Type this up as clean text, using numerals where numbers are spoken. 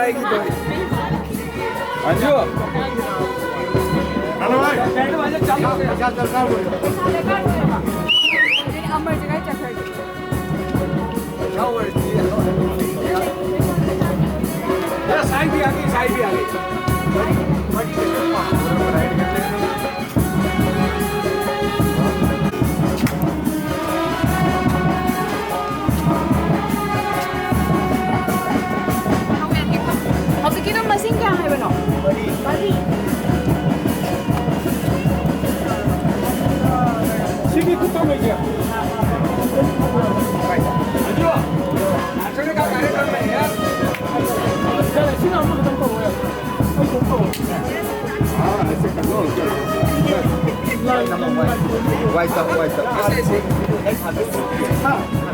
आएगी तो अंजू हेलो भाई अमर जगह चक्कर साइड भी आ गई साइड भी आ गई Masukin ang masing kaya kayo no? Bali. Sige, kupa mo siya. Anju नाचने का कार्यक्रम है यार सिना हम लोग तुमको वो यार हाँ ऐसे कर लो वाइस अप ऐसे ऐसे हाँ